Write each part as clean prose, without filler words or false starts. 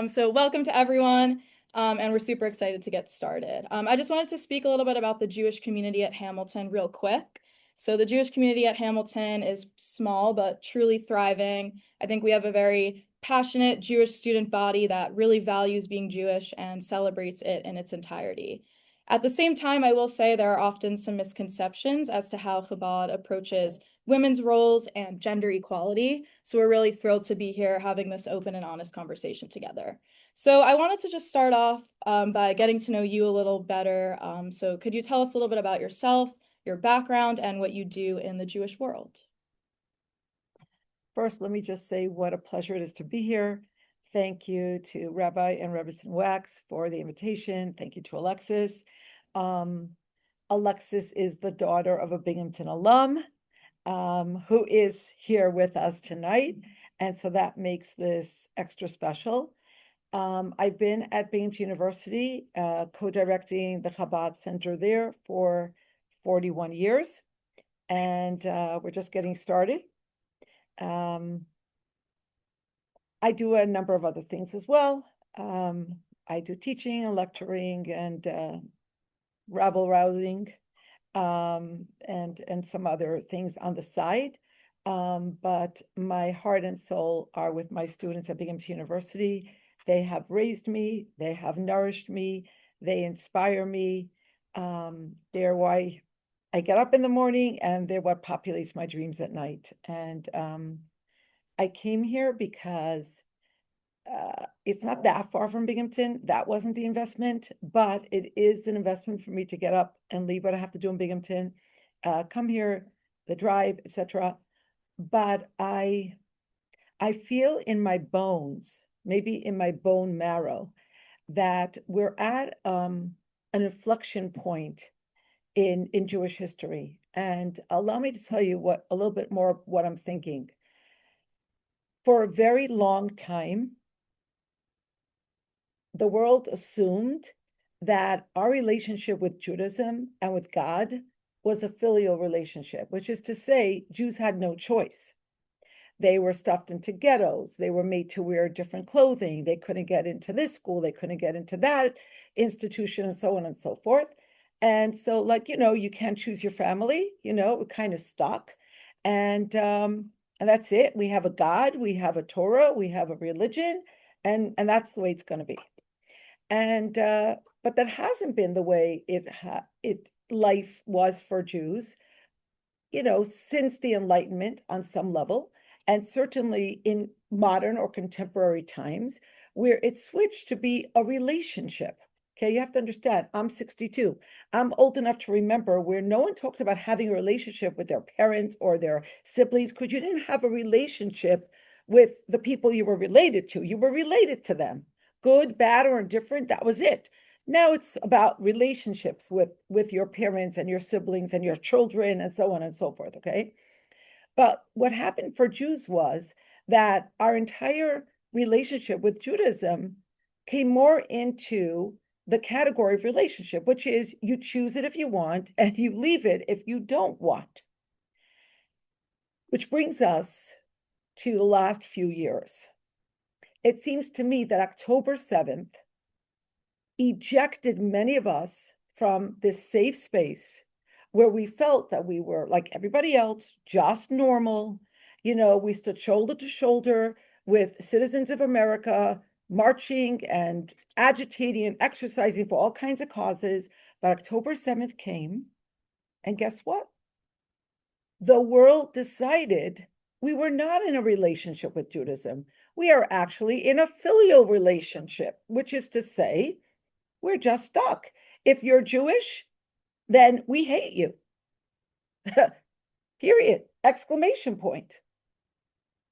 So welcome to everyone, and we're super excited to get started. I just wanted to speak a little bit about the Jewish community at Hamilton real quick. So the Jewish community at Hamilton is small but truly thriving. I think we have a very passionate Jewish student body that really values being Jewish and celebrates it in its entirety. At the same time, I will say there are often some misconceptions as to how Chabad approaches women's roles and gender equality. So we're really thrilled to be here having this open and honest conversation together. So I wanted to just start off by getting to know you a little better. So could you tell us a little bit about yourself, your background, and what you do in the Jewish world? First, let me just say what a pleasure it is to be here. Thank you to Rabbi and Rebbetzin Wax for the invitation. Thank you to Alexis. Alexis is the daughter of a Binghamton alum who is here with us tonight. And so that makes this extra special. I've been at Binghamton University, co-directing the Chabad Center there for 41 years. And we're just getting started. I do a number of other things as well. I do teaching and lecturing and rabble rousing and some other things on the side. But my heart and soul are with my students at Binghamton University. They have raised me, they have nourished me, they inspire me. They're why I get up in the morning, and they're what populates my dreams at night. And I came here because it's not that far from Binghamton. That wasn't the investment, but it is an investment for me to get up and leave what I have to do in Binghamton, come here, the drive, etc. But I feel in my bones, maybe in my bone marrow, that we're at an inflection point in Jewish history. And allow me to tell you a little bit more of what I'm thinking. For a very long time, the world assumed that our relationship with Judaism and with God was a filial relationship, which is to say, Jews had no choice. They were stuffed into ghettos. They were made to wear different clothing. They couldn't get into this school. They couldn't get into that institution, and so on and so forth. And so, like, you can't choose your family, we're kind of stuck. And that's it. We have a God, we have a Torah, we have a religion, and that's the way it's going to be. And but that hasn't been the way life was for Jews, since the Enlightenment on some level, and certainly in modern or contemporary times, where it switched to be a relationship. Okay, you have to understand, I'm 62. I'm old enough to remember where no one talks about having a relationship with their parents or their siblings, because you didn't have a relationship with the people you were related to. You were related to them, good, bad, or indifferent. That was it. Now it's about relationships with your parents and your siblings and your children and so on and so forth, okay? But what happened for Jews was that our entire relationship with Judaism came more into the category of relationship, which is you choose it if you want and you leave it if you don't want. Which brings us to the last few years. It seems to me that October 7th ejected many of us from this safe space where we felt that we were like everybody else, just normal. We stood shoulder to shoulder with citizens of America, marching and agitating and exercising for all kinds of causes. But October 7th came, and guess what? The world decided we were not in a relationship with Judaism. We are actually in a filial relationship, which is to say, we're just stuck. If you're Jewish, then we hate you. Period. Exclamation point.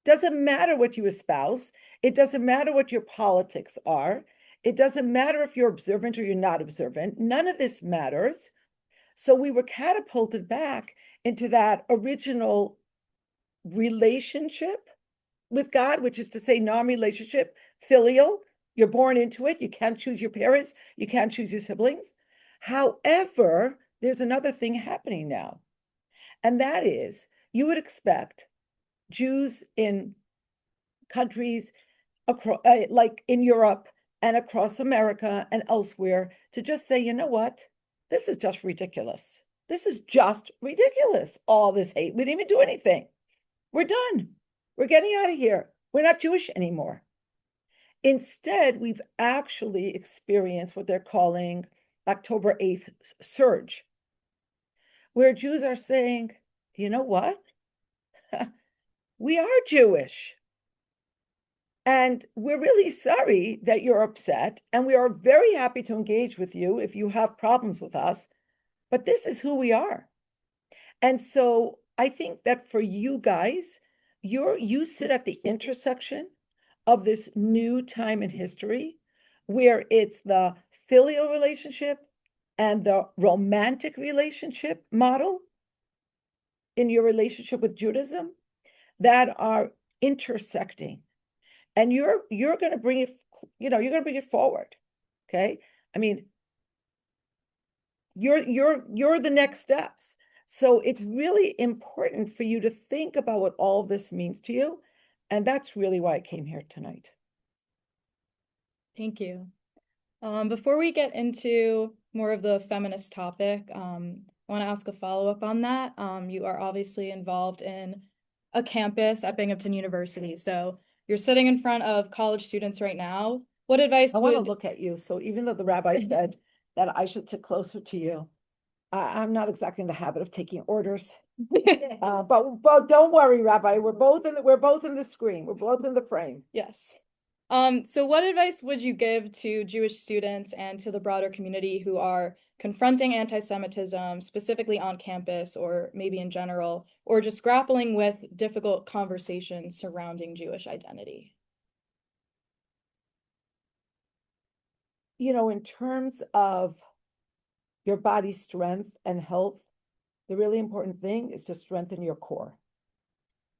Doesn't matter what you espouse. It doesn't matter what your politics are. It doesn't matter if you're observant or you're not observant. None of this matters. So we were catapulted back into that original relationship with God, which is to say non-relationship, filial. You're born into it. You can't choose your parents. You can't choose your siblings. However, there's another thing happening now. And that is, you would expect Jews in countries across, like in Europe and across America and elsewhere, to just say, you know what? This is just ridiculous. This is just ridiculous. All this hate. We didn't even do anything. We're done. We're getting out of here. We're not Jewish anymore. Instead, we've actually experienced what they're calling October 8th surge, where Jews are saying, you know what? We are Jewish. And we're really sorry that you're upset. And we are very happy to engage with you if you have problems with us. But this is who we are. And so I think that for you guys, you sit at the intersection of this new time in history where it's the filial relationship and the romantic relationship model in your relationship with Judaism that are intersecting. And you're going to bring it, you're going to bring it forward. Okay? I mean, you're the next steps. So it's really important for you to think about what all of this means to you. And that's really why I came here tonight. Thank you. Before we get into more of the feminist topic, I want to ask a follow-up on that. You are obviously involved in a campus at Binghamton University. So you're sitting in front of college students right now. What advice I want to would look at you. So even though the rabbi said that I should sit closer to you, I'm not exactly in the habit of taking orders. But don't worry, Rabbi. We're both in the screen. We're both in the frame. Yes. So what advice would you give to Jewish students and to the broader community who are confronting anti-Semitism, specifically on campus or maybe in general, or just grappling with difficult conversations surrounding Jewish identity? In terms of your body's strength and health, the really important thing is to strengthen your core.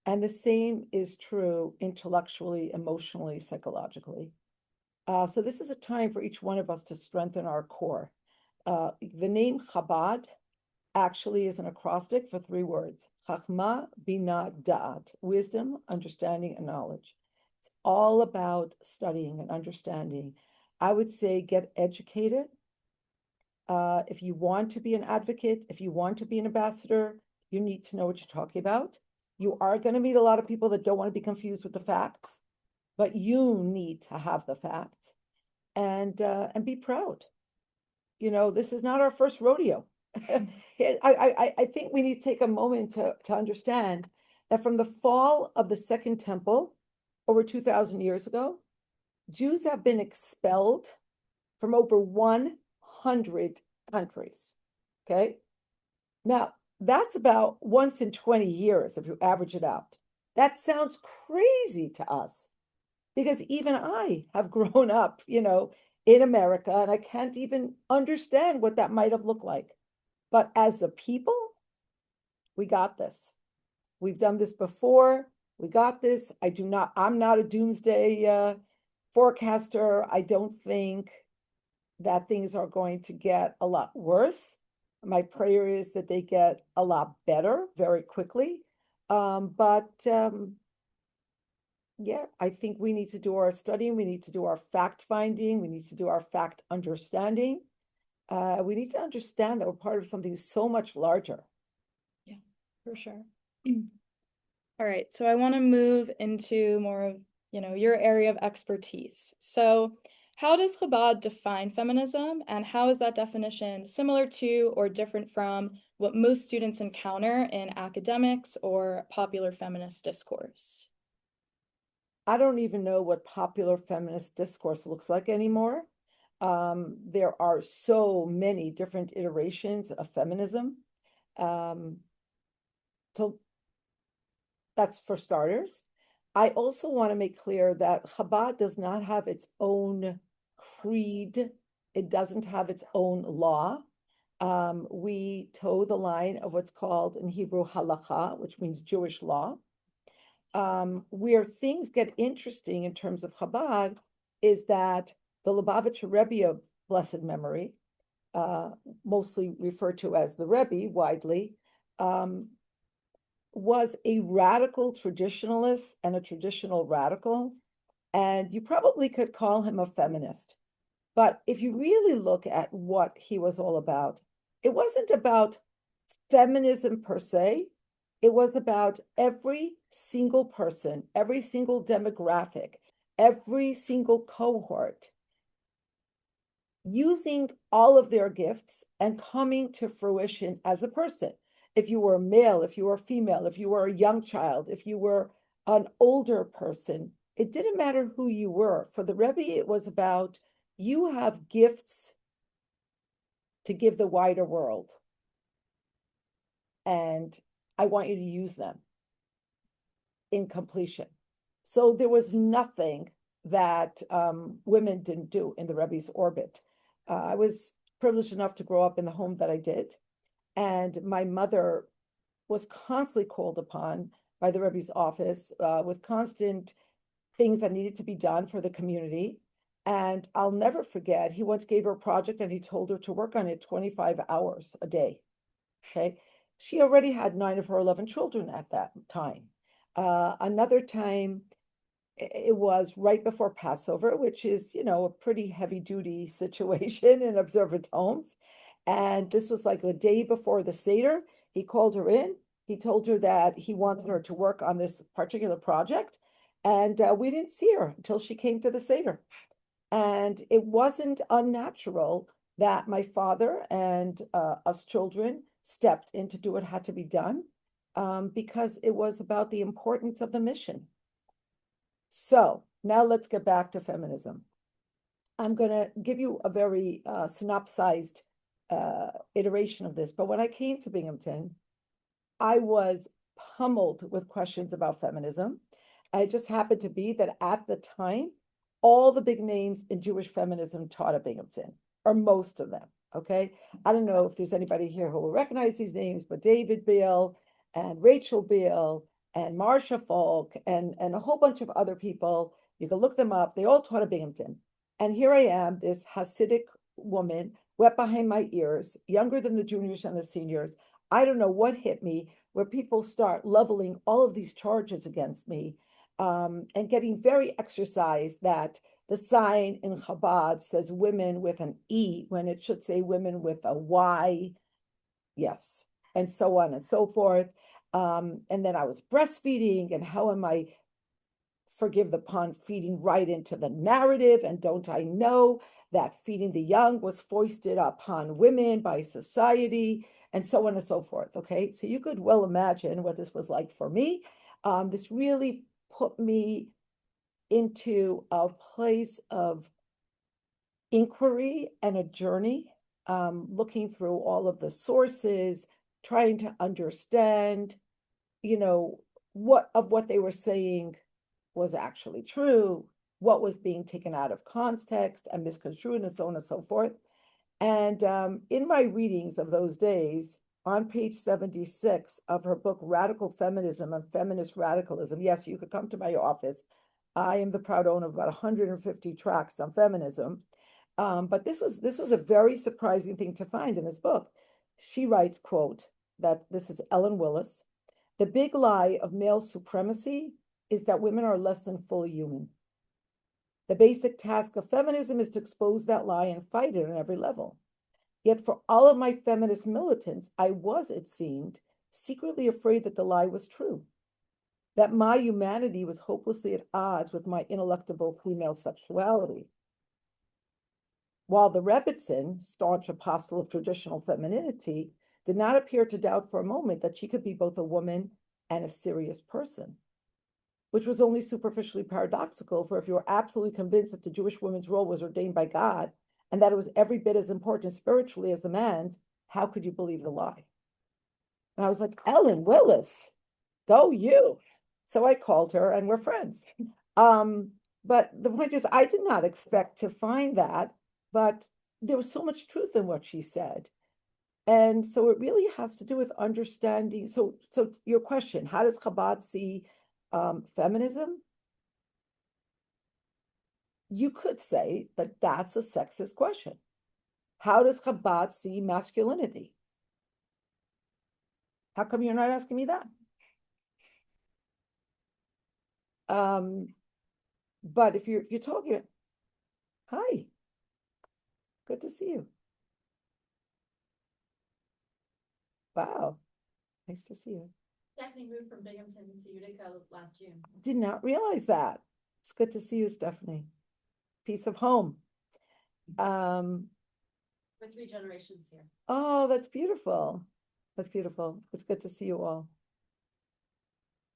And the same is true intellectually, emotionally, psychologically. So this is a time for each one of us to strengthen our core. The name Chabad actually is an acrostic for 3 words: Chachma, Bina, Da'at, wisdom, understanding, and knowledge. It's all about studying and understanding. I would say get educated. If you want to be an advocate, if you want to be an ambassador, you need to know what you're talking about. You are going to meet a lot of people that don't want to be confused with the facts, but you need to have the facts and be proud. This is not our first rodeo. I think we need to take a moment to understand that from the fall of the Second Temple over 2,000 years ago, Jews have been expelled from over 100 countries. Okay. Now, that's about once in 20 years if you average it out. That sounds crazy to us because even I have grown up, in America, and I can't even understand what that might have looked like. But as a people, we got this. We've done this before. We got this. I'm not a doomsday forecaster. I don't think that things are going to get a lot worse. My prayer is that they get a lot better very quickly. Yeah, I think we need to do our studying. We need to do our fact finding. We need to do our fact understanding. We need to understand that we're part of something so much larger. Yeah, for sure. All right, so I want to move into more of, your area of expertise. So how does Chabad define feminism, and how is that definition similar to or different from what most students encounter in academics or popular feminist discourse? I don't even know what popular feminist discourse looks like anymore. There are so many different iterations of feminism. So that's for starters. I also want to make clear that Chabad does not have its own creed. It doesn't have its own law. We toe the line of what's called in Hebrew halacha, which means Jewish law. Where things get interesting in terms of Chabad is that the Lubavitcher Rebbe of blessed memory, mostly referred to as the Rebbe widely, was a radical traditionalist and a traditional radical. And you probably could call him a feminist. But if you really look at what he was all about, it wasn't about feminism per se. It was about every single person, every single demographic, every single cohort using all of their gifts and coming to fruition as a person. If you were a male, if you were a female, if you were a young child, if you were an older person, it didn't matter who you were. For the Rebbe, it was about you have gifts to give the wider world, and I want you to use them in completion. So there was nothing that women didn't do in the Rebbe's orbit. I was privileged enough to grow up in the home that I did, and my mother was constantly called upon by the Rebbe's office with constant things that needed to be done for the community. And I'll never forget, he once gave her a project and he told her to work on it 25 hours a day. Okay. She already had 9 of her 11 children at that time. Another time, it was right before Passover, which is, a pretty heavy duty situation in observant homes. And this was like the day before the Seder. He called her in. He told her that he wanted her to work on this particular project. And we didn't see her until she came to the Seder. And it wasn't unnatural that my father and us children stepped in to do what had to be done because it was about the importance of the mission. So now let's get back to feminism. I'm going to give you a very synopsized iteration of this. But when I came to Binghamton, I was pummeled with questions about feminism. It just happened to be that at the time, all the big names in Jewish feminism taught at Binghamton, or most of them. Okay. I don't know if there's anybody here who will recognize these names, but David Beale and Rachel Beale and Marcia Falk and a whole bunch of other people. You can look them up. They all taught at Binghamton. And here I am, this Hasidic woman, wet behind my ears, younger than the juniors and the seniors. I don't know what hit me, where people start leveling all of these charges against me and getting very exercised that the sign in Chabad says women with an E when it should say women with a Y. Yes, and so on and so forth. And then I was breastfeeding, and how am I, forgive the pun, feeding right into the narrative? And don't I know that feeding the young was foisted upon women by society, and so on and so forth. Okay, so you could well imagine what this was like for me. This really put me into a place of inquiry and a journey, looking through all of the sources, trying to understand, what they were saying was actually true, what was being taken out of context and misconstrued, and so on and so forth. And in my readings of those days, on page 76 of her book, Radical Feminism and Feminist Radicalism, yes, you could come to my office. I am the proud owner of about 150 tracts on feminism. But this was a very surprising thing to find in this book. She writes, quote, that this is Ellen Willis, the big lie of male supremacy is that women are less than fully human. The basic task of feminism is to expose that lie and fight it on every level. Yet for all of my feminist militants, I was, it seemed, secretly afraid that the lie was true, that my humanity was hopelessly at odds with my ineluctable female sexuality. While the Rebbetzin, staunch apostle of traditional femininity, did not appear to doubt for a moment that she could be both a woman and a serious person, which was only superficially paradoxical, for if you were absolutely convinced that the Jewish woman's role was ordained by God and that it was every bit as important spiritually as the man's, how could you believe the lie? And I was like, Ellen Willis, go you. So I called her and we're friends. But the point is, I did not expect to find that, but there was so much truth in what she said. And so it really has to do with understanding. So your question, how does Chabad see feminism? You could say that that's a sexist question. How does Chabad see masculinity? How come you're not asking me that? But if you're talking, hi, good to see you. Wow, nice to see you. Stephanie moved from Binghamton to Utica last June. Did not realize that. It's good to see you, Stephanie. Piece of home. We're 3 generations here. Oh, that's beautiful. That's beautiful. It's good to see you all.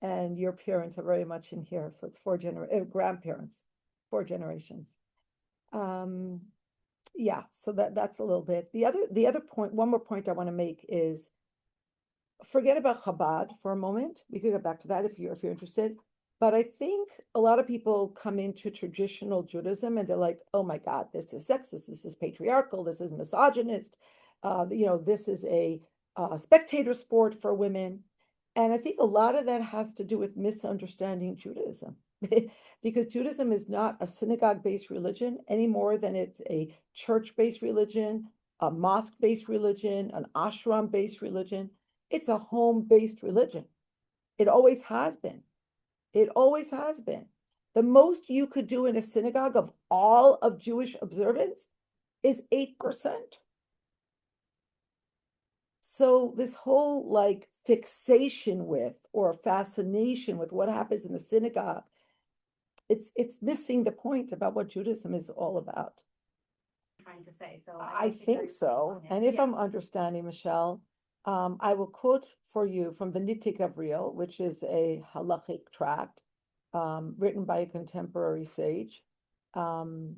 And your parents are very much in here, so it's grandparents, 4 generations. Yeah, so that's a little bit. The other point, one more point I want to make is forget about Chabad for a moment. We could get back to that if you're interested. But I think a lot of people come into traditional Judaism and they're like, oh my God, this is sexist, this is patriarchal, this is misogynist, this is a spectator sport for women. And I think a lot of that has to do with misunderstanding Judaism. Because Judaism is not a synagogue-based religion any more than it's a church-based religion, a mosque-based religion, an ashram-based religion. It's a home-based religion. It always has been. It always has been. The most you could do in a synagogue of all of Jewish observance is 8%. So this whole like fixation with or fascination with what happens in the synagogue, it's missing the point about what Judaism is all about. Trying to say. So I think so. And if I'm understanding, Michelle, I will quote for you from the Nitei Gavriel, which is a halachic tract written by a contemporary sage. And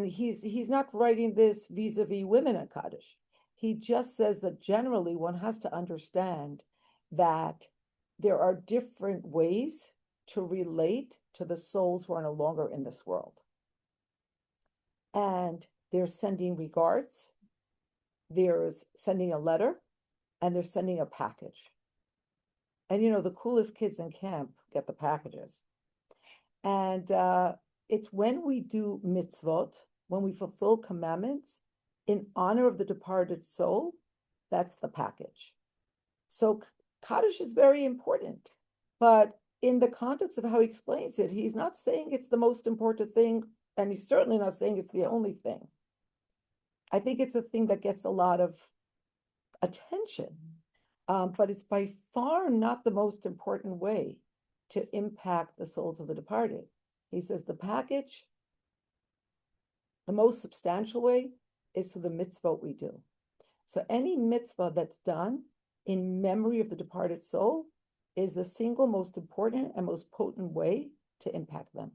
he's not writing this vis-a-vis women at Kaddish. He just says that generally one has to understand that there are different ways to relate to the souls who are no longer in this world. And there's sending regards, there's sending a letter, and they're sending a package. And the coolest kids in camp get the packages. And it's when we do mitzvot, when we fulfill commandments in honor of the departed soul, that's the package. So Kaddish is very important. But in the context of how he explains it, he's not saying it's the most important thing, and he's certainly not saying it's the only thing. I think it's a thing that gets a lot of attention, but it's by far not the most important way to impact the souls of the departed. He says the package, the most substantial way is through the mitzvot we do. So any mitzvah that's done in memory of the departed soul is the single most important and most potent way to impact them.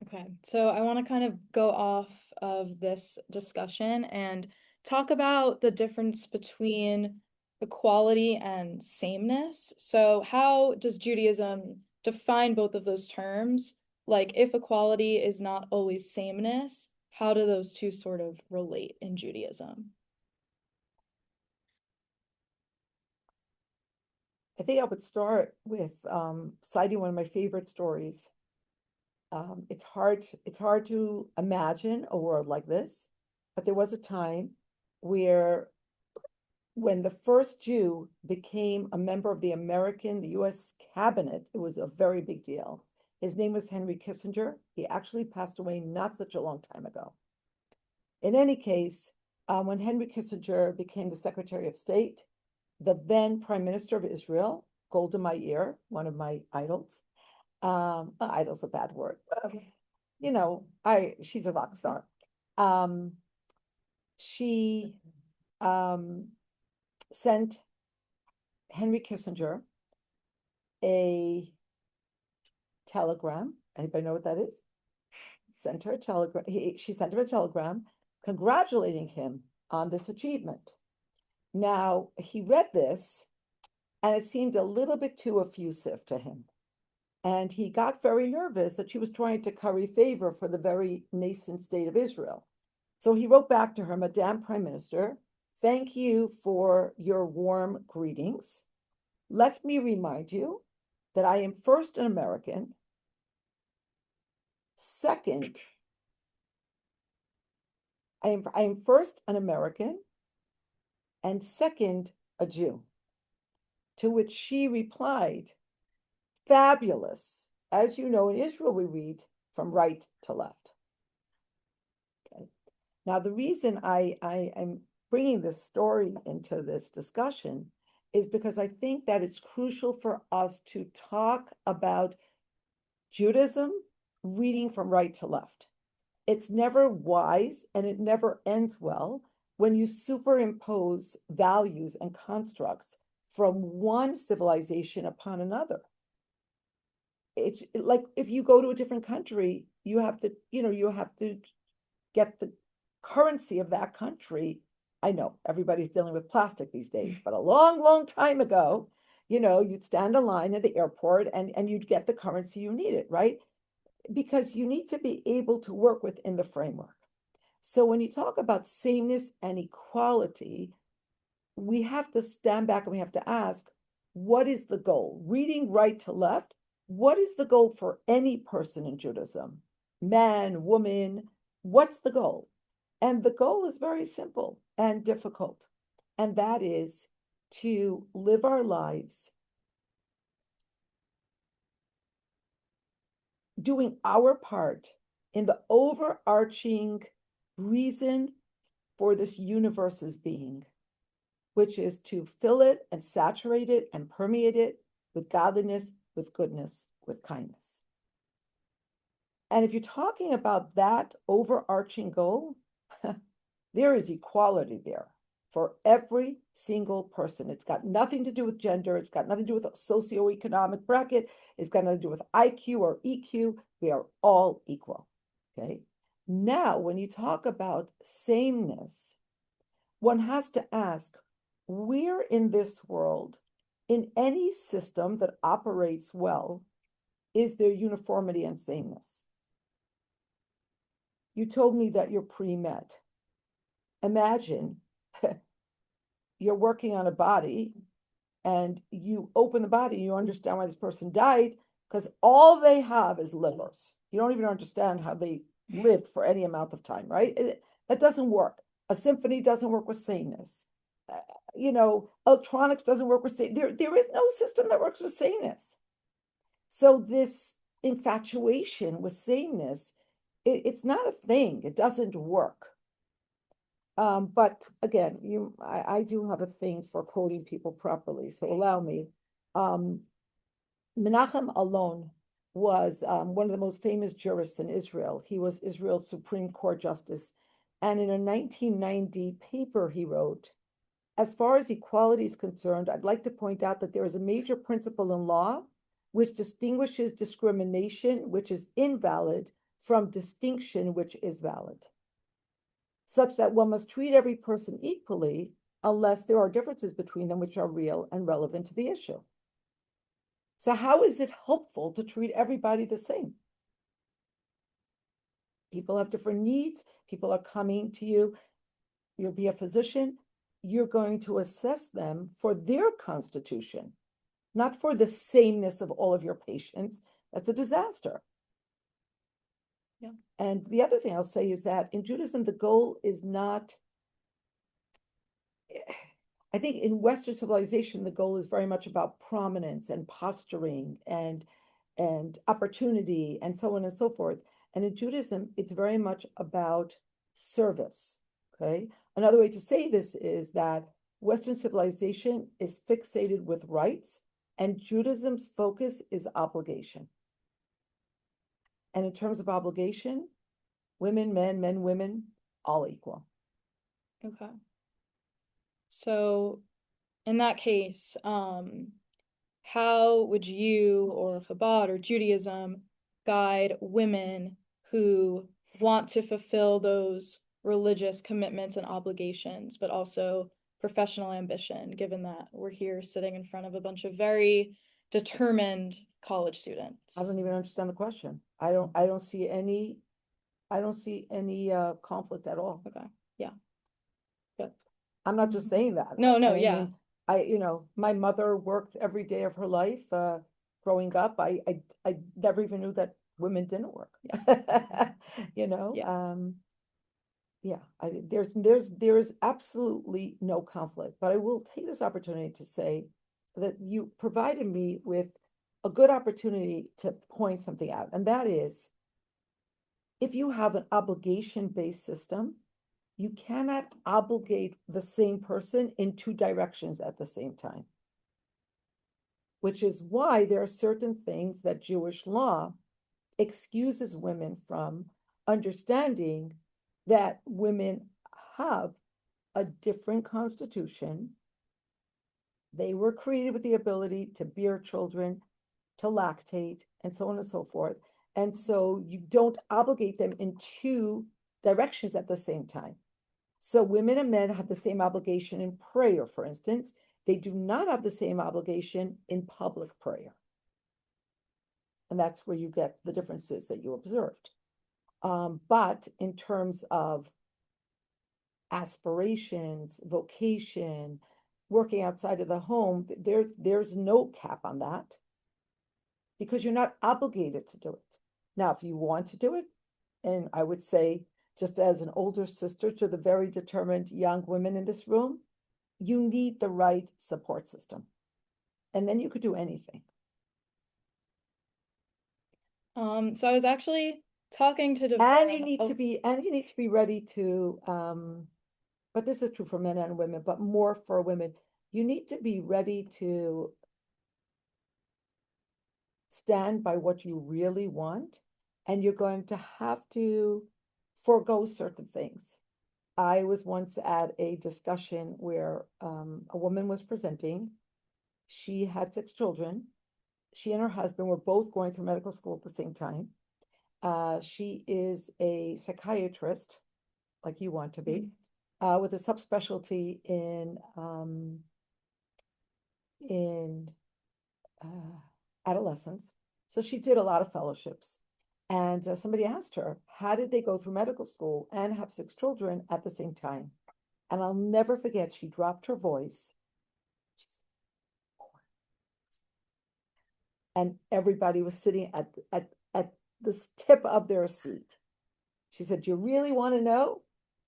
Okay, so I want to kind of go off of this discussion and talk about the difference between equality and sameness. So how does Judaism define both of those terms? Like if equality is not always sameness, how do those two sort of relate in Judaism? I think I would start with citing one of my favorite stories. It's hard to imagine a world like this, but there was a time where when the first Jew became a member of the US cabinet, it was a very big deal. His name was Henry Kissinger. He actually passed away not such a long time ago. In any case, when Henry Kissinger became the Secretary of State, the then Prime Minister of Israel, Golda Meir, one of my idols, idol's a bad word. She's a rock star. She sent Henry Kissinger a telegram. Anybody know what that is? Sent her a telegram. She sent him a telegram congratulating him on this achievement. Now, he read this, and it seemed a little bit too effusive to him. And he got very nervous that she was trying to curry favor for the very nascent state of Israel. So he wrote back to her, Madame Prime Minister, thank you for your warm greetings. Let me remind you that I am first an American, second, I am first an American, and second, a Jew. To which she replied, fabulous. As you know, in Israel, we read from right to left. Okay. Now, the reason I am bringing this story into this discussion is because I think that it's crucial for us to talk about Judaism reading from right to left. It's never wise and it never ends well when you superimpose values and constructs from one civilization upon another. It's like if you go to a different country, you have to get the currency of that country. I know everybody's dealing with plastic these days, but a long, long time ago, you'd stand in line at the airport and you'd get the currency you needed, right? Because you need to be able to work within the framework. So when you talk about sameness and equality, we have to stand back and we have to ask, what is the goal? Reading right to left, what is the goal for any person in Judaism? Man, woman, what's the goal? And the goal is very simple and difficult. And that is to live our lives doing our part in the overarching reason for this universe's being, which is to fill it and saturate it and permeate it with godliness, with goodness, with kindness. And if you're talking about that overarching goal, there is equality there for every single person. It's got nothing to do with gender. It's got nothing to do with a socioeconomic bracket. It's got nothing to do with IQ or EQ. We are all equal, okay? Now, when you talk about sameness, one has to ask, where in this world, in any system that operates well, is there uniformity and sameness? You told me that you're pre-med. Imagine you're working on a body and you open the body and you understand why this person died because all they have is livers. You don't even understand how they lived for any amount of time, right? That doesn't work. A symphony doesn't work with sameness. Electronics doesn't work with sameness. There is no system that works with sameness. So this infatuation with sameness, it's not a thing. It doesn't work. But again, I do have a thing for quoting people properly, so allow me. Menachem Alon was one of the most famous jurists in Israel. He was Israel's Supreme Court justice. And in a 1990 paper he wrote, as far as equality is concerned, I'd like to point out that there is a major principle in law which distinguishes discrimination, which is invalid, from distinction, which is valid, such that one must treat every person equally unless there are differences between them which are real and relevant to the issue. So how is it helpful to treat everybody the same? People have different needs. People are coming to you. You'll be a physician. You're going to assess them for their constitution, not for the sameness of all of your patients. That's a disaster. Yeah. And the other thing I'll say is that in Judaism, the goal is not, I think in Western civilization, the goal is very much about prominence and posturing and opportunity and so on and so forth. And in Judaism, it's very much about service, okay? Another way to say this is that Western civilization is fixated with rights and Judaism's focus is obligation. And in terms of obligation, women, men, women, all equal. Okay. So in that case, how would you or Chabad or Judaism guide women who want to fulfill those religious commitments and obligations, but also professional ambition, given that we're here sitting in front of a bunch of very determined college students? I don't even understand the question. I don't see any conflict at all. Okay. Yeah. Good. I'm not just saying that. No, I yeah. mean, my mother worked every day of her life. Growing up, I never even knew that women didn't work. There's absolutely no conflict. But I will take this opportunity to say that you provided me with a good opportunity to point something out, and that is, if you have an obligation-based system, you cannot obligate the same person in two directions at the same time. Which is why there are certain things that Jewish law excuses women from, understanding that women have a different constitution. They were created with the ability to bear children, to lactate, and so on and so forth. And so you don't obligate them in two directions at the same time. So women and men have the same obligation in prayer, for instance. They do not have the same obligation in public prayer. And that's where you get the differences that you observed. But in terms of aspirations, vocation, working outside of the home, there's no cap on that, because you're not obligated to do it. Now, if you want to do it, and I would say, just as an older sister to the very determined young women in this room, you need the right support system. And then you could do anything. So I was actually talking to And you need oh, to be ready to, but this is true for men and women, but more for women. You need to be ready to stand by what you really want, and you're going to have to forego certain things. I was once at a discussion where a woman was presenting. She had 6 children. She and her husband were both going through medical school at the same time. She is a psychiatrist, like you want to be, with a subspecialty in adolescence. So she did a lot of fellowships. And somebody asked her, how did they go through medical school and have 6 children at the same time? And I'll never forget, she dropped her voice. And everybody was sitting at the tip of their seat. She said, do you really want to know?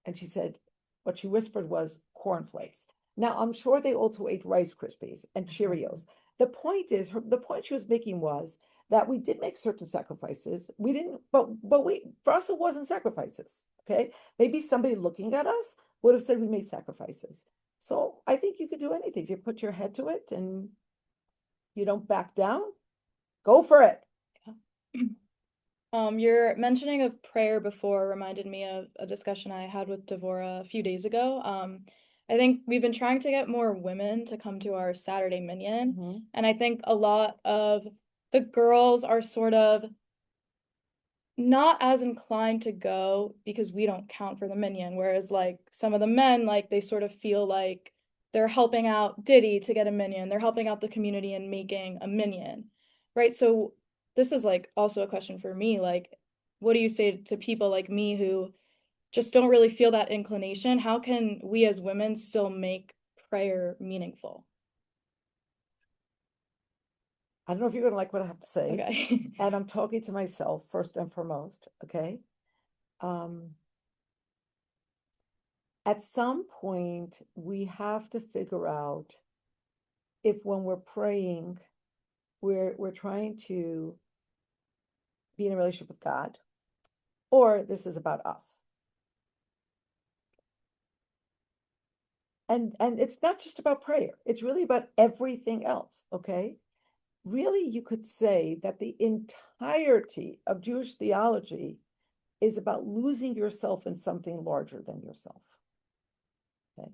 And she said, what she whispered was cornflakes. Now, I'm sure they also ate Rice Krispies and Cheerios. The point is, the point she was making was that we did make certain sacrifices. We didn't, but for us, it wasn't sacrifices, okay? Maybe somebody looking at us would have said we made sacrifices. So I think you could do anything. If you put your head to it and you don't back down, go for it. Your mentioning of prayer before reminded me of a discussion I had with Devora a few days ago. I think we've been trying to get more women to come to our Saturday minyan, and I think a lot of the girls are sort of not as inclined to go because we don't count for the minyan, whereas like some of the men, like they sort of feel like they're helping out Diddy to get a minyan, they're helping out the community in making a minyan, right? So this is like also a question for me, like what do you say to people like me who just don't really feel that inclination? How can we as women still make prayer meaningful? I don't know if you're going to like what I have to say. Okay. And I'm talking to myself first and foremost, okay? At some point, we have to figure out if when we're praying, we're trying to be in a relationship with God, or this is about us. And it's not just about prayer. It's really about everything else, okay? Really, you could say that the entirety of Jewish theology is about losing yourself in something larger than yourself. Okay.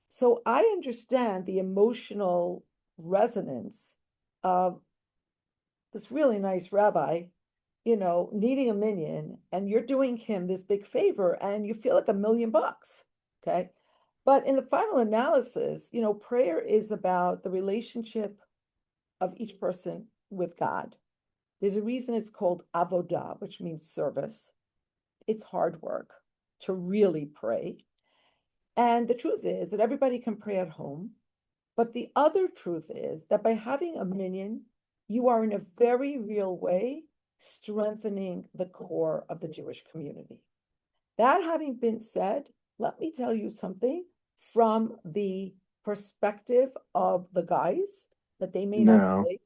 So I understand the emotional resonance of this really nice rabbi, needing a minyan, and you're doing him this big favor and you feel like $1 million, okay? But in the final analysis, prayer is about the relationship of each person with God. There's a reason it's called avodah, which means service. It's hard work to really pray. And the truth is that everybody can pray at home. But the other truth is that by having a minyan, you are in a very real way strengthening the core of the Jewish community. That having been said, let me tell you something from the perspective of the guys. that they may not No. say.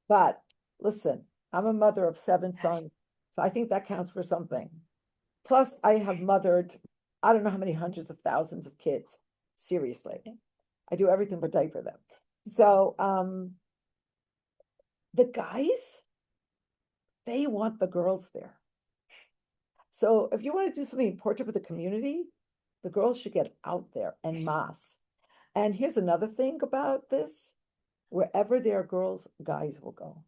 But listen, I'm a mother of 7 sons, so I think that counts for something. Plus, I have mothered, I don't know how many hundreds of thousands of kids. Seriously. I do everything but diaper them. So, the guys, they want the girls there. So if you want to do something important for the community, the girls should get out there en masse. And here's another thing about this. Wherever there are girls, guys will go.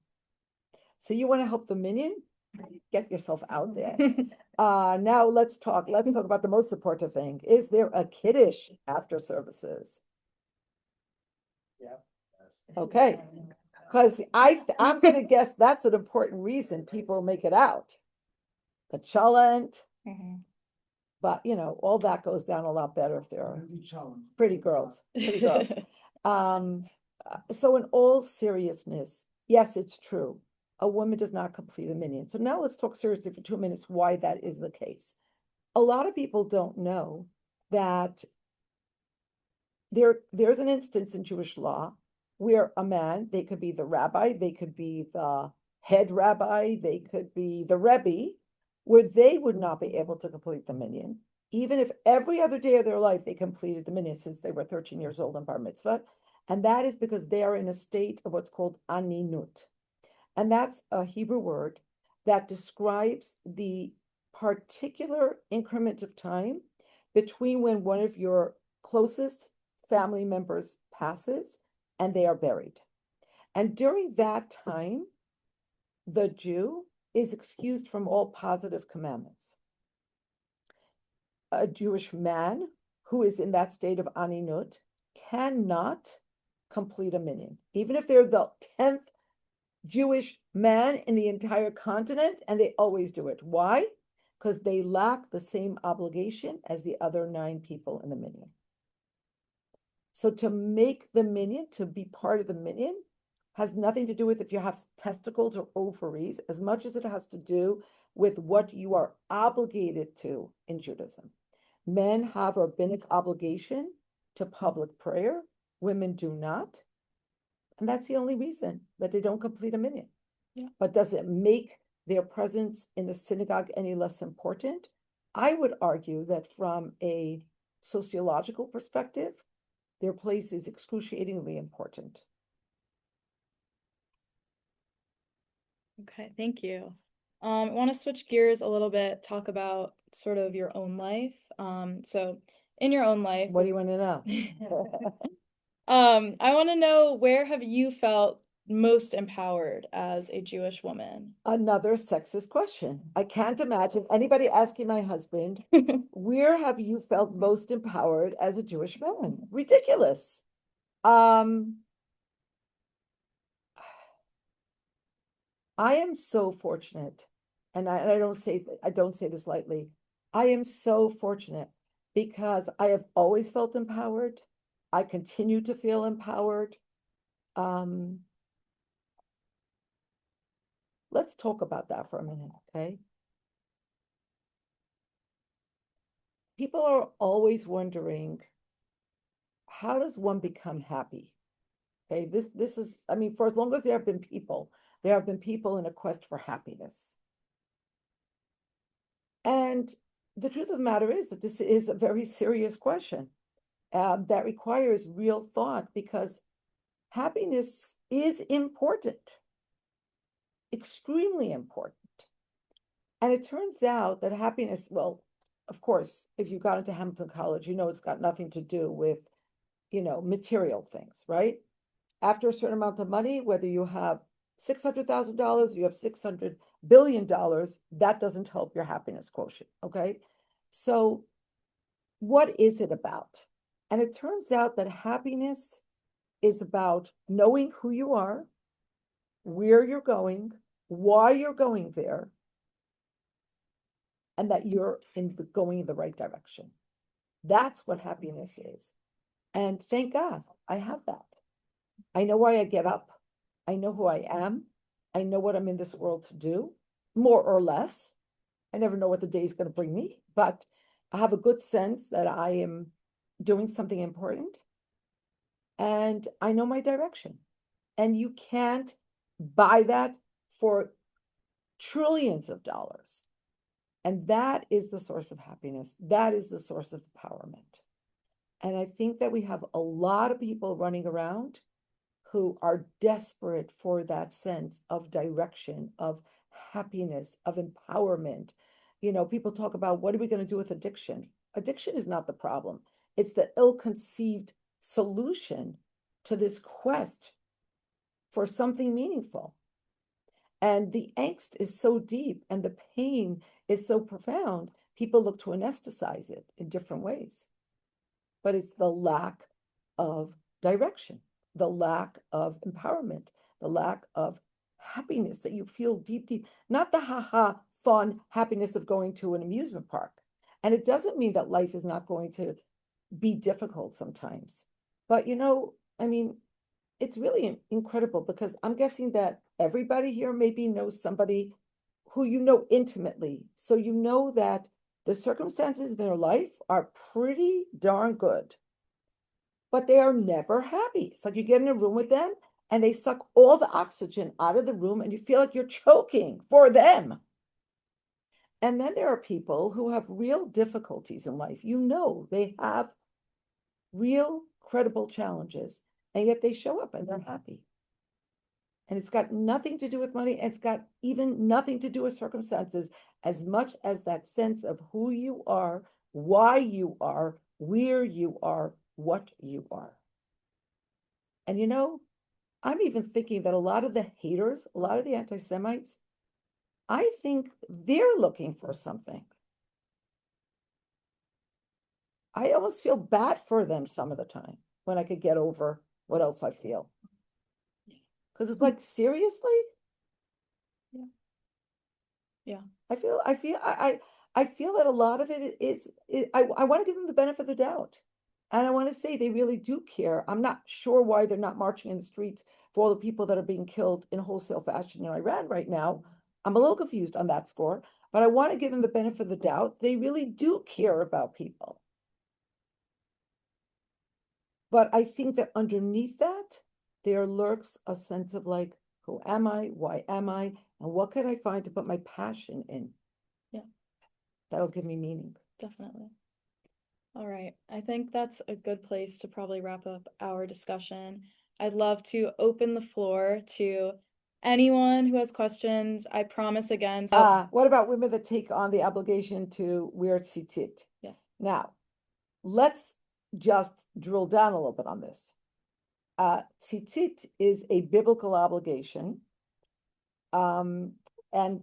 So you want to help the minyan? Get yourself out there. Now let's talk about the most important thing. Is there a kiddush after services? Yeah. Okay. Because I'm gonna guess that's an important reason people make it out. The chalent, Mhm. but all that goes down a lot better if there are pretty girls. So in all seriousness, yes, it's true. A woman does not complete a minyan. So now let's talk seriously for 2 minutes why that is the case. A lot of people don't know that there's an instance in Jewish law where a man, they could be the rabbi, they could be the head rabbi, they could be the rebbe, where they would not be able to complete the minyan, even if every other day of their life they completed the minyan since they were 13 years old in bar mitzvah. And that is because they are in a state of what's called aninut. And that's a Hebrew word that describes the particular increment of time between when one of your closest family members passes and they are buried. And during that time, the Jew is excused from all positive commandments. A Jewish man who is in that state of aninut cannot complete a minyan, even if they're the 10th Jewish man in the entire continent, and they always do it. Why? Because they lack the same obligation as the other 9 people in the minyan. So to make the minyan, to be part of the minyan, has nothing to do with if you have testicles or ovaries, as much as it has to do with what you are obligated to in Judaism. Men have a rabbinic obligation to public prayer. Women do not. And that's the only reason that they don't complete a minyan. Yeah. But does it make their presence in the synagogue any less important? I would argue that from a sociological perspective, their place is excruciatingly important. Okay, thank you. I want to switch gears a little bit, talk about sort of your own life. So in your own life, What do you want to know? I want to know, where have you felt most empowered as a Jewish woman? Another sexist question. I can't imagine anybody asking my husband, where have you felt most empowered as a Jewish woman? Ridiculous. I am so fortunate, and I don't say this lightly. I am so fortunate because I have always felt empowered. I continue to feel empowered. Let's talk about that for a minute, okay? People are always wondering, how does one become happy? Okay, this is, I mean, for as long as there have been people in a quest for happiness. And the truth of the matter is that this is a very serious question that requires real thought, because happiness is important, extremely important. And it turns out that happiness, well, of course, if you got into Hamilton College, it's got nothing to do with, material things, right? After a certain amount of money, whether you have $600,000, you have $600 billion, that doesn't help your happiness quotient, okay? So what is it about? And it turns out that happiness is about knowing who you are, where you're going, why you're going there, and that you're going in the right direction. That's what happiness is. And thank God I have that. I know why I get up. I know who I am. I know what I'm in this world to do, more or less. I never know what the day is going to bring me, but I have a good sense that I am doing something important, and I know my direction. And you can't buy that for trillions of dollars. And that is the source of happiness. That is the source of empowerment. And I think that we have a lot of people running around who are desperate for that sense of direction, of happiness, of empowerment. You know, people talk about what are we going to do with addiction? Addiction is not the problem. It's the ill-conceived solution to this quest for something meaningful. And the angst is so deep and the pain is so profound, people look to anesthetize it in different ways. But it's the lack of direction, the lack of empowerment, the lack of happiness that you feel deep, deep, not the ha-ha fun happiness of going to an amusement park. And it doesn't mean that life is not going to be difficult sometimes. But, you know, I mean, it's really incredible because I'm guessing that everybody here maybe knows somebody who you know intimately. So you know that the circumstances in their life are pretty darn good, but they are never happy. It's like you get in a room with them and they suck all the oxygen out of the room and you feel like you're choking for them. And then there are people who have real difficulties in life. You know, they have real credible challenges, and yet they show up and they're happy. And it's got nothing to do with money. It's got even nothing to do with circumstances as much as that sense of who you are, why you are, where you are, what you are. And you know, I'm even thinking that a lot of the haters, a lot of the anti-Semites, I think they're looking for something. I almost feel bad for them some of the time when I could get over what else I feel. Because it's like, seriously? Yeah. Yeah. I feel that a lot of it is I want to give them the benefit of the doubt. And I want to say they really do care. I'm not sure why they're not marching in the streets for all the people that are being killed in wholesale fashion in Iran right now. I'm a little confused on that score, but I want to give them the benefit of the doubt. They really do care about people. But I think that underneath that, there lurks a sense of like, who am I? Why am I? And what could I find to put my passion in? Yeah. That'll give me meaning. Definitely. All right. I think that's a good place to probably wrap up our discussion. I'd love to open the floor to anyone who has questions. I promise again. So What about women that take on the obligation to wear tzitzit? Yeah. Now, let's just drill down a little bit on this. Tzitzit is a biblical obligation. And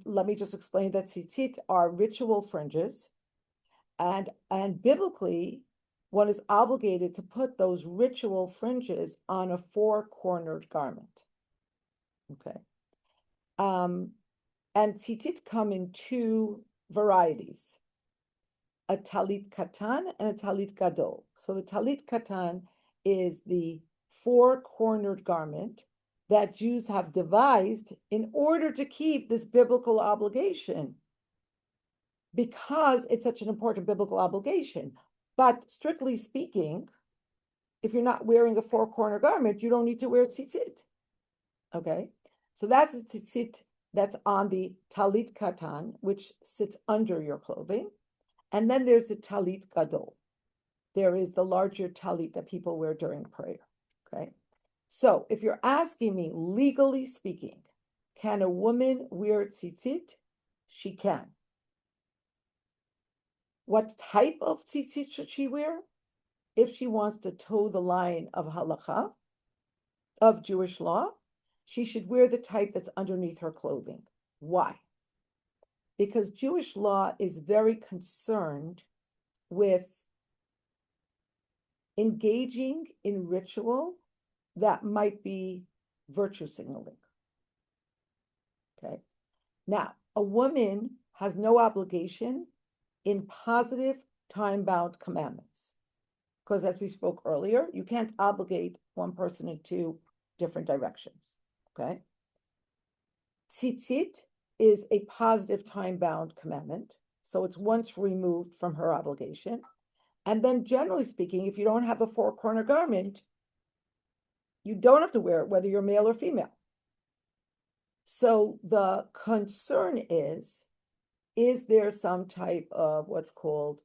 let me just explain that tzitzit are ritual fringes. And biblically, one is obligated to put those ritual fringes on a four-cornered garment. Okay. And tzitzit come in two varieties, a talit katan and a talit gadol. So the talit katan is the four-cornered garment that Jews have devised in order to keep this biblical obligation, because it's such an important biblical obligation. But strictly speaking, if you're not wearing a four-corner garment, you don't need to wear tzitzit. Okay, so that's a tzitzit that's on the talit katan, which sits under your clothing. And then there's the talit gadol. There is the larger talit that people wear during prayer. Okay, so if you're asking me, legally speaking, can a woman wear tzitzit? She can. What type of tzitzit should she wear? If she wants to toe the line of halakha, of Jewish law, she should wear the type that's underneath her clothing. Why? Because Jewish law is very concerned with engaging in ritual that might be virtue signaling. Okay. Now, a woman has no obligation in positive time-bound commandments. Because as we spoke earlier, you can't obligate one person in two different directions, okay? Tzitzit is a positive time-bound commandment, so it's once removed from her obligation. And then generally speaking, if you don't have a four-corner garment, You don't have to wear it whether you're male or female. So the concern is there some type of what's called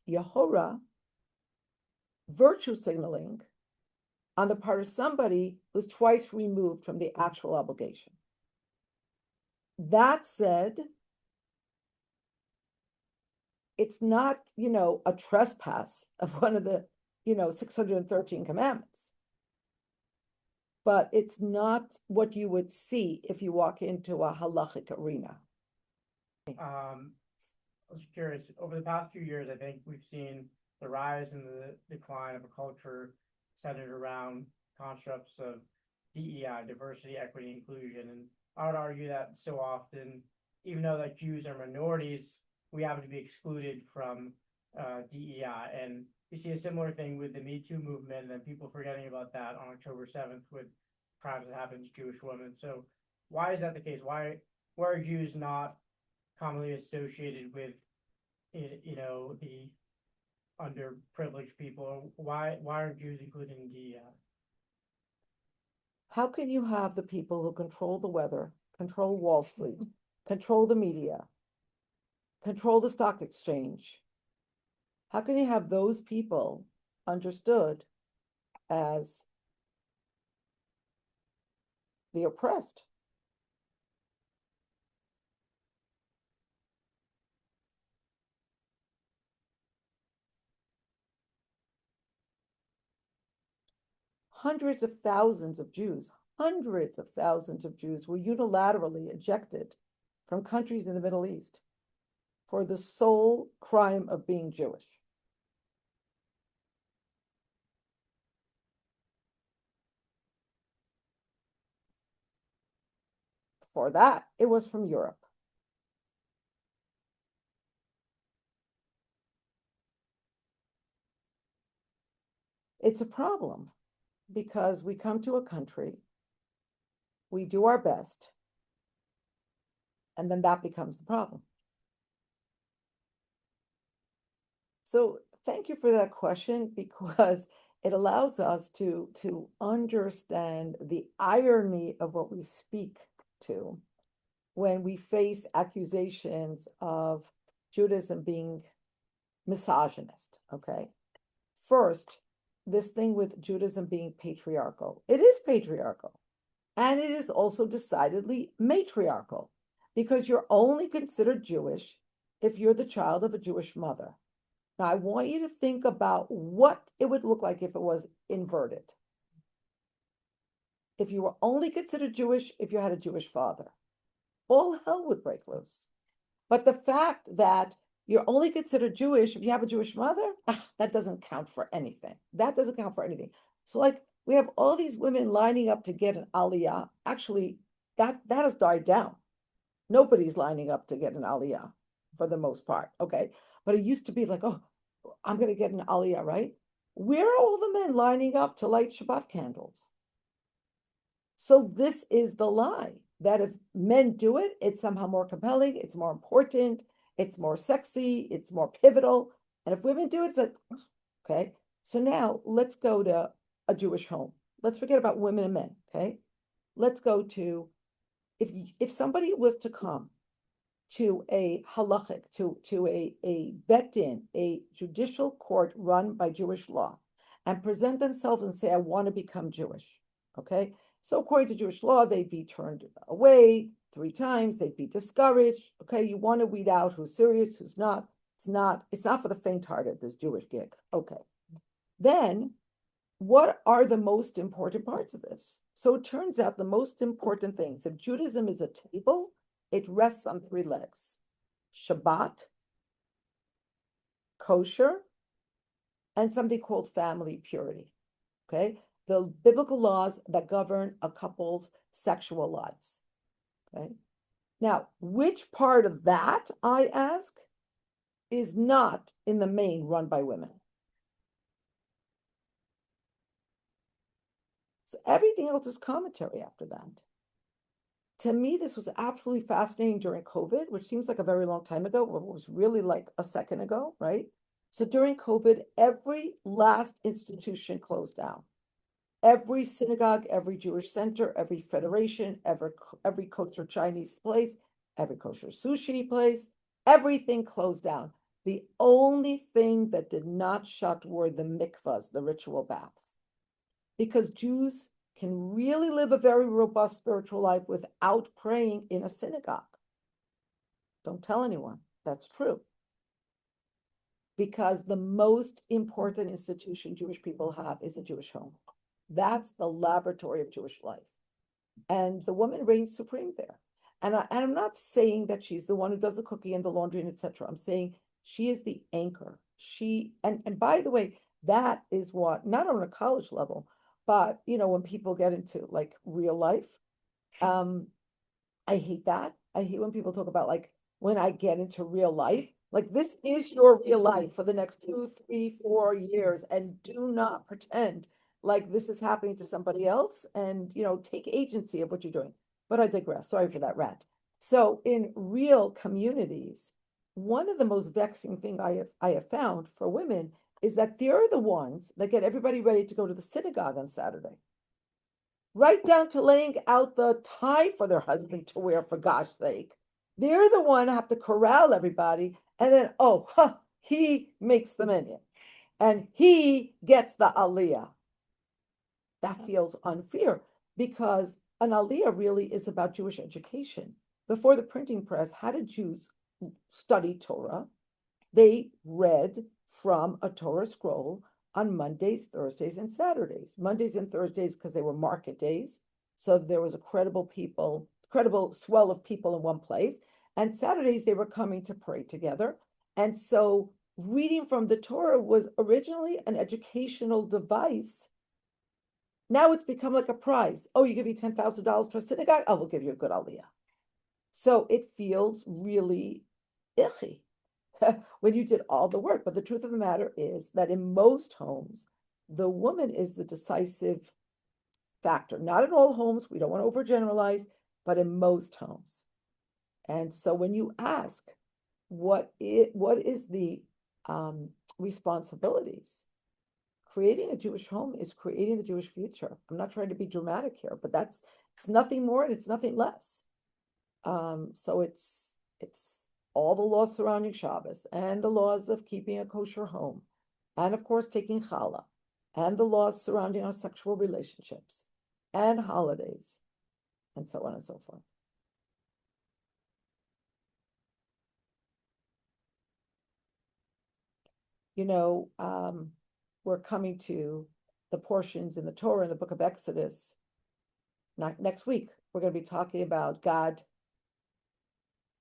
Yehora, virtue signaling, on the part of somebody who's twice removed from the actual obligation? That said, it's not, a trespass of one of the, 613 commandments. But it's not what you would see if you walk into a halachic arena. I was curious, over the past few years, I think we've seen the rise and the decline of a culture centered around constructs of DEI, diversity, equity, inclusion. And I would argue that so often, even though like Jews are minorities, we happen to be excluded from DEI. And you see a similar thing with the Me Too movement and people forgetting about that on October 7th with crimes that happened to Jewish women. So why is that the case? Why are Jews not commonly associated with, the underprivileged people? Why aren't Jews included in DEI? How can you have the people who control the weather, control Wall Street, control the media, control the stock exchange? How can you have those people understood as the oppressed? Hundreds of thousands of Jews were unilaterally ejected from countries in the Middle East for the sole crime of being Jewish. For that, it was from Europe. It's a problem because we come to a country, we do our best, and then that becomes the problem. So thank you for that question, because it allows us to understand the irony of what we speak to when we face accusations of Judaism being misogynist, okay? First, this thing with Judaism being patriarchal. It is patriarchal. And it is also decidedly matriarchal, because you're only considered Jewish if you're the child of a Jewish mother. Now, I want you to think about what it would look like if it was inverted. If you were only considered Jewish if you had a Jewish father, all hell would break loose. But the fact that you're only considered Jewish if you have a Jewish mother, that doesn't count for anything. That doesn't count for anything. So like we have all these women lining up to get an aliyah. Actually, that has died down. Nobody's lining up to get an aliyah for the most part, okay? But it used to be like, oh, I'm going to get an aliyah, right? Where are all the men lining up to light Shabbat candles? So this is the lie, that if men do it, it's somehow more compelling, it's more important, it's more sexy, it's more pivotal. And if women do it, it's like, okay. So now let's go to a Jewish home. Let's forget about women and men, okay? Let's go to, if somebody was to come to a halachic, to a bet din, a judicial court run by Jewish law, and present themselves and say, I want to become Jewish, okay? So according to Jewish law, they'd be turned away 3 times, they'd be discouraged, okay? You want to weed out who's serious, who's not. It's not for the faint-hearted, this Jewish gig, okay? Then, what are the most important parts of this? So it turns out the most important things, if Judaism is a table, it rests on 3 legs: Shabbat, kosher, and something called family purity, okay? The biblical laws that govern a couple's sexual lives, okay? Now, which part of that, I ask, is not in the main run by women? So everything else is commentary after that. To me, this was absolutely fascinating during COVID, which seems like a very long time ago, but it was really like a second ago, right? So during COVID, every last institution closed down. Every synagogue, every Jewish center, every federation, every kosher Chinese place, every kosher sushi place, everything closed down. The only thing that did not shut were the mikvahs, the ritual baths, because Jews can really live a very robust spiritual life without praying in a synagogue. Don't tell anyone, that's true. Because the most important institution Jewish people have is a Jewish home. That's the laboratory of Jewish life. And the woman reigns supreme there. And I'm not saying that she's the one who does the cooking and the laundry and etc. I'm saying she is the anchor. And by the way, that is what, not on a college level, but when people get into like real life, I hate that. I hate when people talk about like when I get into real life. Like this is your real life for the next 2, 3, 4 years, and do not pretend like this is happening to somebody else. And take agency of what you're doing. But I digress. Sorry for that rant. So in real communities, one of the most vexing thing I have found for women is that they're the ones that get everybody ready to go to the synagogue on Saturday, right down to laying out the tie for their husband to wear, for gosh sake. They're the one who have to corral everybody, and then, he makes the menu, and he gets the aliyah. That feels unfair, because an aliyah really is about Jewish education. Before the printing press, how did Jews study Torah? They read from a Torah scroll on Mondays, Thursdays, and Saturdays. Mondays and Thursdays because they were market days. So there was a credible swell of people in one place. And Saturdays, they were coming to pray together. And so reading from the Torah was originally an educational device. Now it's become like a prize. Oh, you give me $10,000 to a synagogue? I will give you a good aliyah. So it feels really icky when you did all the work. But the truth of the matter is that in most homes, the woman is the decisive factor. Not in all homes, we don't want to overgeneralize, but in most homes. And so when you ask what is the responsibilities, creating a Jewish home is creating the Jewish future. I'm not trying to be dramatic here, but it's nothing more and it's nothing less. So it's all the laws surrounding Shabbos and the laws of keeping a kosher home, and of course taking challah, and the laws surrounding our sexual relationships and holidays, and so on and so forth. We're coming to the portions in the Torah in the book of Exodus. Not next week, we're going to be talking about God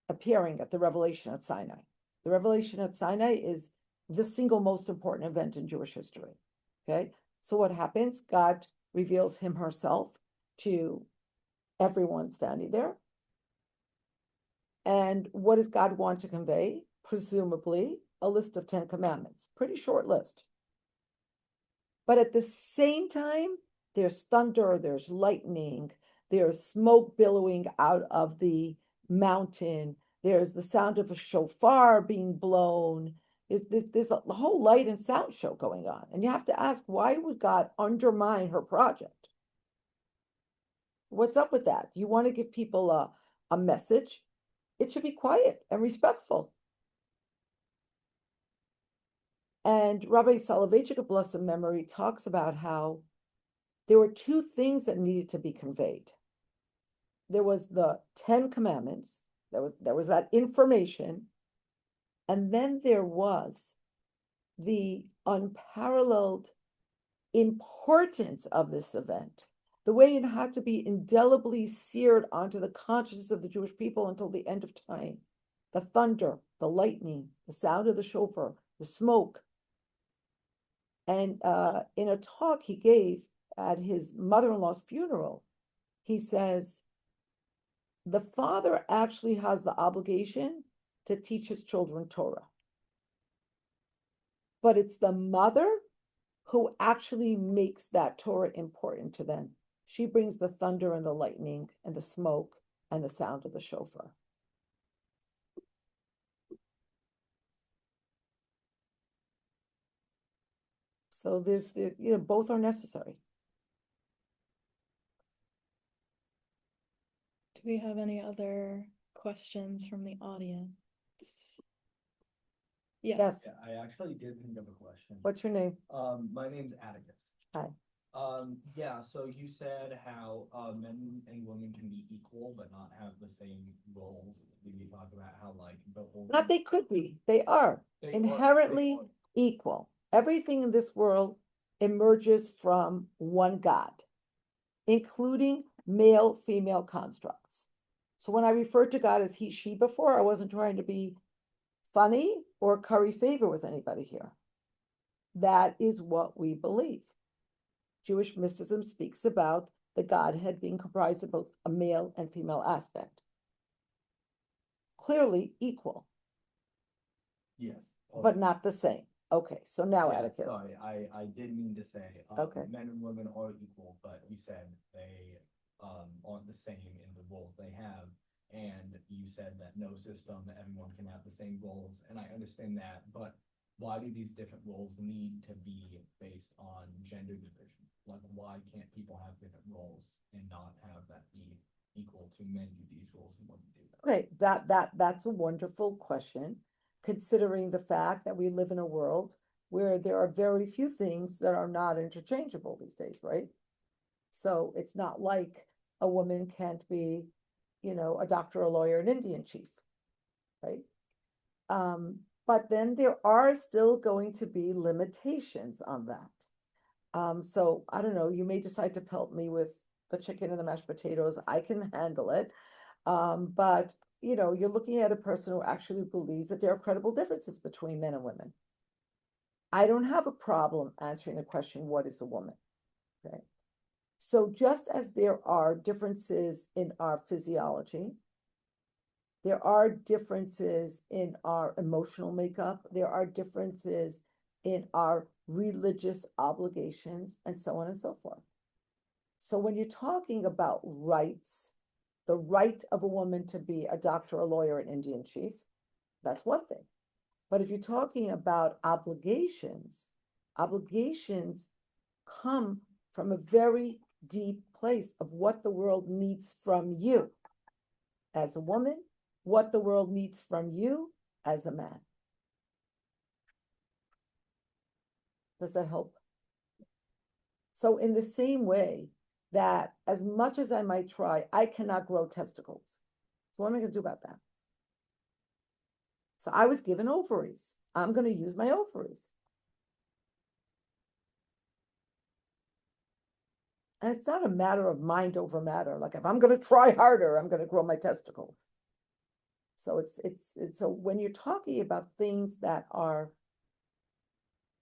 appearing at the revelation at Sinai. The revelation at Sinai is the single most important event in Jewish history. Okay, so what happens? God reveals him herself to everyone standing there. And what does God want to convey? Presumably a list of 10 commandments. Pretty short list. But at the same time, there's thunder, there's lightning, there's smoke billowing out of the mountain, there's the sound of a shofar being blown. There's a whole light and sound show going on. And you have to ask, why would God undermine her project? What's up with that? You want to give people a message? It should be quiet and respectful. And Rabbi Soloveitchik, blessed memory, talks about how there were two things that needed to be conveyed. There was the 10 commandments, there was that information, and then there was the unparalleled importance of this event, the way it had to be indelibly seared onto the consciousness of the Jewish people until the end of time. The thunder, the lightning, the sound of the shofar, the smoke. And in a talk he gave at his mother-in-law's funeral, he says, the father actually has the obligation to teach his children Torah. But it's the mother who actually makes that Torah important to them. She brings the thunder and the lightning and the smoke and the sound of the shofar. So both are necessary. Do we have any other questions from the audience? Yes. Yes, Yeah, I actually did think of a question. what's your name? My name's Atticus. Hi. Yeah, so you said how, men and women can be equal but not have the same roles. Did you talk about how like the whole? Not they could be, they are They inherently are. equal. Everything in this world emerges from one God, including male, female constructs. So when I referred to God as he, she before, I wasn't trying to be funny or curry favor with anybody here. That is what we believe. Jewish mysticism speaks about the Godhead being comprised of both a male and female aspect. Clearly equal, Yes. but not the same. Okay, so now Yeah, Atticus. sorry, I did mean to say, Okay. men and women are equal, but you said they, aren't the same in the roles they have. And you said that no system, that everyone can have the same roles, and I understand that, but why do these different roles need to be based on gender division? Like, why can't people have different roles and not have that be equal to men do these roles and women do that? Okay, that's a wonderful question, considering the fact that we live in a world where there are very few things that are not interchangeable these days, right? So it's not like a woman can't be, a doctor, a lawyer, an Indian chief, right? But then there are still going to be limitations on that. So I don't know, you may decide to pelt me with the chicken and the mashed potatoes. I can handle it. But you're looking at a person who actually believes that there are credible differences between men and women. I don't have a problem answering the question, what is a woman? Okay. So just as there are differences in our physiology, there are differences in our emotional makeup, there are differences in our religious obligations, and so on and so forth. So when you're talking about rights, the right of a woman to be a doctor, a lawyer, an Indian chief, that's one thing. But if you're talking about obligations, obligations come from a very deep place of what the world needs from you as a woman, what the world needs from you as a man. Does that help? So in the same way that as much as I might try, I cannot grow testicles. So what am I going to do about that? So I was given ovaries. I'm going to use my ovaries. And it's not a matter of mind over matter. Like if I'm going to try harder, I'm going to grow my testicles. So it's so when you're talking about things that are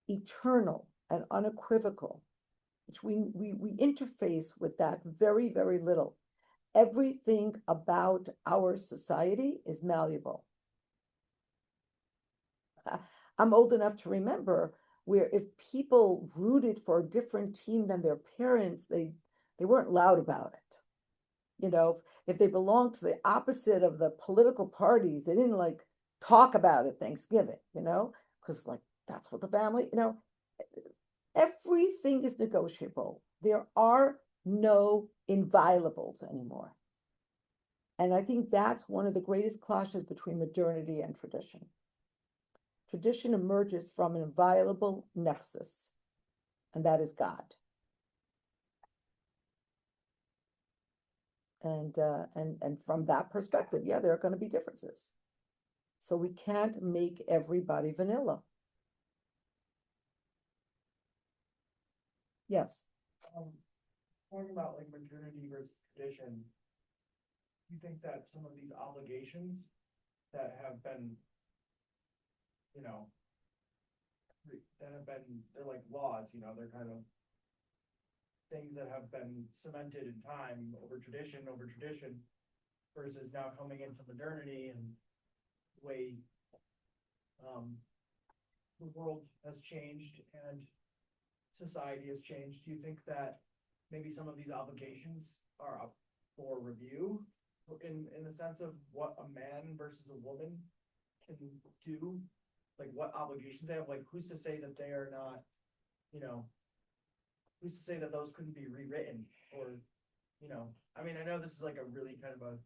eternal and unequivocal, which we interface with that very, very little. Everything about our society is malleable. I'm old enough to remember where if people rooted for a different team than their parents, they weren't loud about it. If they belonged to the opposite of the political parties, they didn't like talk about it Thanksgiving, because like that's what the family, everything is negotiable. There are no inviolables anymore. And I think that's one of the greatest clashes between modernity and tradition. Tradition emerges from an inviolable nexus, and that is God. And from that perspective, yeah, there are going to be differences. So we can't make everybody vanilla. Yes. Talking about like modernity versus tradition, you think that some of these obligations that have been, they're like laws, they're kind of things that have been cemented in time over tradition, versus now coming into modernity and the way the world has changed and society has changed. Do you think that maybe some of these obligations are up for review in the sense of what a man versus a woman can do? Like what obligations they have? Like who's to say that they are not, who's to say that those couldn't be rewritten or I mean, I know this is like a really kind of a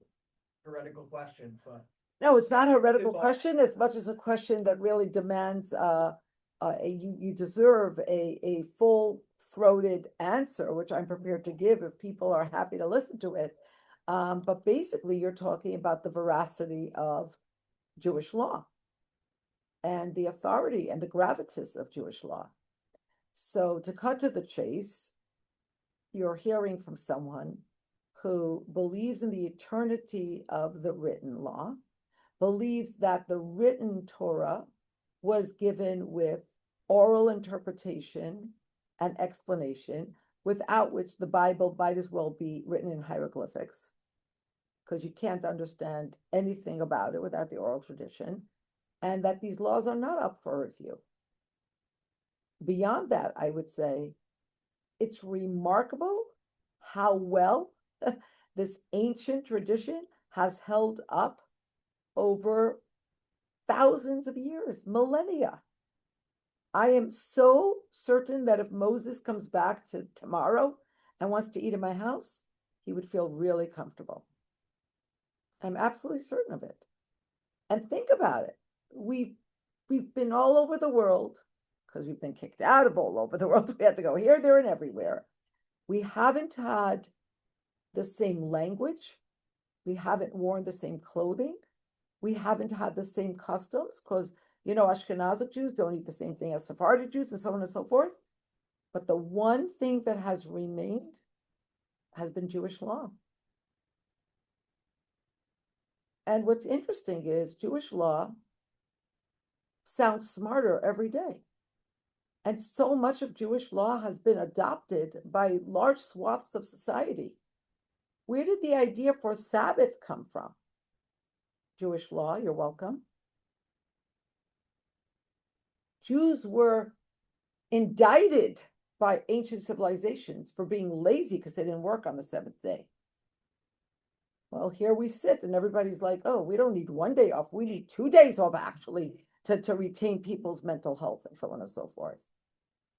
heretical question, but No, it's not a heretical Well- question as much as a question that really demands, you deserve a full-throated answer, which I'm prepared to give if people are happy to listen to it. But basically, you're talking about the veracity of Jewish law and the authority and the gravitas of Jewish law. So to cut to the chase, you're hearing from someone who believes in the eternity of the written law, believes that the written Torah was given with oral interpretation and explanation, without which the Bible might as well be written in hieroglyphics, because you can't understand anything about it without the oral tradition, and that these laws are not up for review. Beyond that, I would say it's remarkable how well this ancient tradition has held up over thousands of years, millennia. I am so certain that if Moses comes back to tomorrow and wants to eat in my house, he would feel really comfortable. I'm absolutely certain of it. And think about it. We've been all over the world because we've been kicked out of all over the world. We had to go here, there, and everywhere. We haven't had the same language. We haven't worn the same clothing. We haven't had the same customs because, Ashkenazic Jews don't eat the same thing as Sephardic Jews and so on and so forth. But the one thing that has remained has been Jewish law. And what's interesting is Jewish law sounds smarter every day. And so much of Jewish law has been adopted by large swaths of society. Where did the idea for Sabbath come from? Jewish law, you're welcome. Jews were indicted by ancient civilizations for being lazy because they didn't work on the seventh day. Well, here we sit and everybody's like, oh, we don't need one day off. We need 2 days off actually to retain people's mental health and so on and so forth.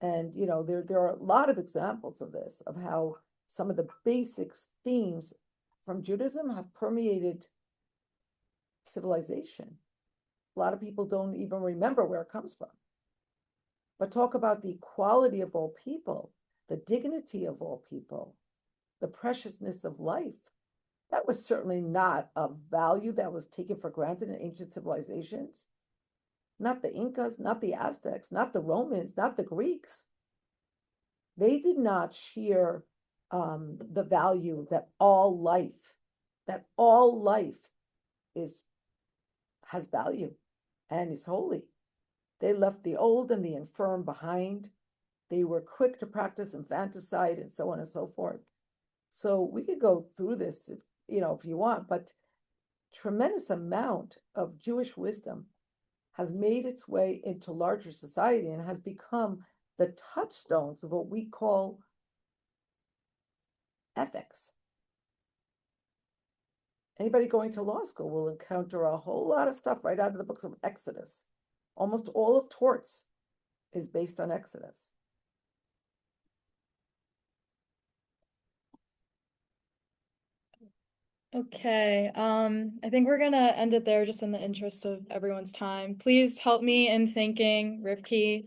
And, there are a lot of examples of this, of how some of the basic themes from Judaism have permeated civilization. A lot of people don't even remember where it comes from. But talk about the equality of all people, the dignity of all people, the preciousness of life. That was certainly not a value that was taken for granted in ancient civilizations. Not the Incas, not the Aztecs, not the Romans, not the Greeks. They did not share the value that all life has value and is holy. They left the old and the infirm behind. They were quick to practice infanticide and so on and so forth. So we could go through this, if you want, but tremendous amount of Jewish wisdom has made its way into larger society and has become the touchstones of what we call ethics. Anybody going to law school will encounter a whole lot of stuff right out of the books of Exodus. Almost all of torts is based on Exodus. Okay, I think we're gonna end it there just in the interest of everyone's time. Please help me in thanking Rivki.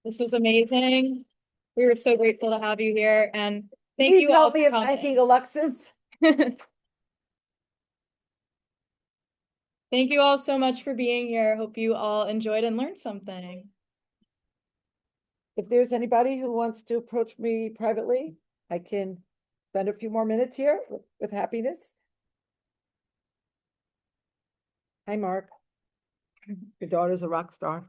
This was amazing. We were so grateful to have you here, and thank Please you all help me for in thanking coming. Alexis. Thank you all so much for being here. Hope you all enjoyed and learned something. If there's anybody who wants to approach me privately, I can spend a few more minutes here with happiness. Hi, Mark. Your daughter's a rock star.